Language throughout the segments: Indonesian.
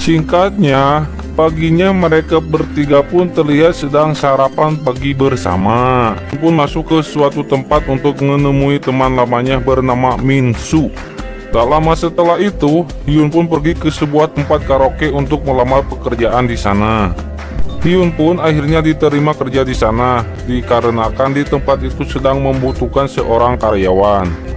Singkatnya, paginya mereka bertiga pun terlihat sedang sarapan pagi bersama. Pun masuk ke suatu tempat untuk menemui teman lamanya bernama Min Su. Tak lama setelah itu, Hyun pun pergi ke sebuah tempat karaoke untuk melamar pekerjaan di sana. Hyun pun akhirnya diterima kerja di sana, dikarenakan di tempat itu sedang membutuhkan seorang karyawan.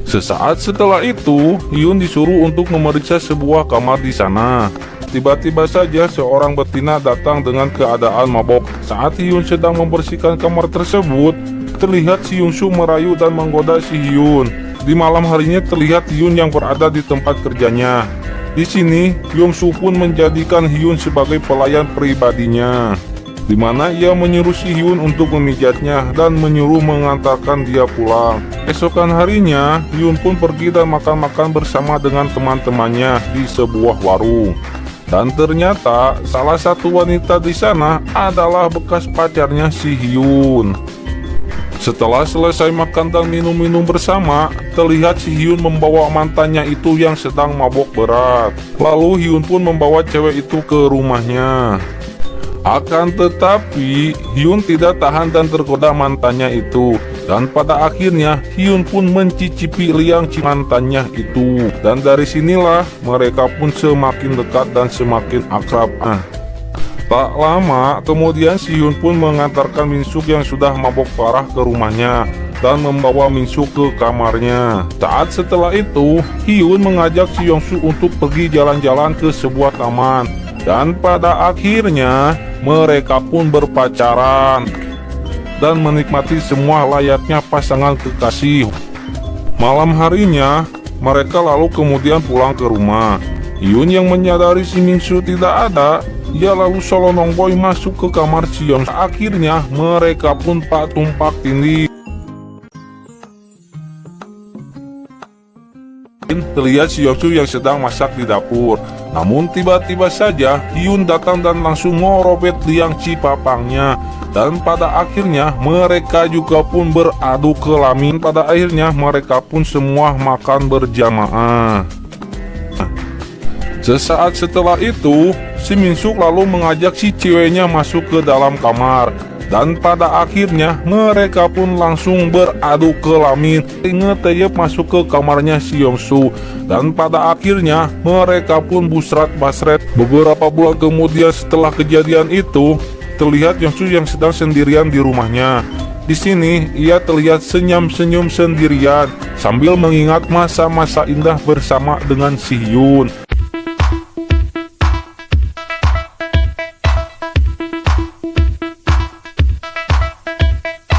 Sesaat setelah itu, Hyun disuruh untuk memeriksa sebuah kamar di sana. Tiba-tiba saja seorang betina datang dengan keadaan mabok. Saat Hyun sedang membersihkan kamar tersebut, terlihat si Yongsu merayu dan menggoda si Hyun. Di malam harinya terlihat Hyun yang berada di tempat kerjanya. Di sini, Yongsu pun menjadikan Hyun sebagai pelayan pribadinya, di mana ia menyuruh si Hyun untuk memijatnya dan menyuruh mengantarkan dia pulang. Esokan harinya, Hyun pun pergi dan makan-makan bersama dengan teman-temannya di sebuah warung. Dan ternyata salah satu wanita di sana adalah bekas pacarnya si Hyun. Setelah selesai makan dan minum-minum bersama, terlihat si Hyun membawa mantannya itu yang sedang mabok berat. Lalu Hyun pun membawa cewek itu ke rumahnya. Akan tetapi, Hyun tidak tahan dan tergoda mantannya itu. Dan pada akhirnya, Hyun pun mencicipi liang mantannya itu. Dan dari sinilah, mereka pun semakin dekat dan semakin akrab. Tak lama, kemudian si Hyun pun mengantarkan Min Suk yang sudah mabok parah ke rumahnya dan membawa Min Suk ke kamarnya. Saat setelah itu, Hyun mengajak si Yongsu untuk pergi jalan-jalan ke sebuah taman. Dan pada akhirnya, mereka pun berpacaran dan menikmati semua layaknya pasangan kekasih. Malam harinya, mereka lalu kemudian pulang ke rumah. Hyun yang menyadari si Min Suk tidak ada, ia lalu selonong boy masuk ke kamar si Yongsu. Akhirnya mereka pun tak tumpak tindih. Terlihat si Yongsu yang sedang masak di dapur. Namun tiba-tiba saja Hyun datang dan langsung merobek liang cipapangnya. Dan pada akhirnya mereka juga pun beradu kelamin. Pada akhirnya mereka pun semua makan berjamaah. Sesaat setelah itu, si Min Suk lalu mengajak si ceweknya masuk ke dalam kamar. Dan pada akhirnya mereka pun langsung beradu kelamin. Ngeteyep masuk ke kamarnya si Yongsu. Dan pada akhirnya mereka pun busrat basret. Beberapa bulan kemudian setelah kejadian itu, terlihat Yongsu yang sedang sendirian di rumahnya. Di sini ia terlihat senyum-senyum sendirian sambil mengingat masa-masa indah bersama dengan si Hyun.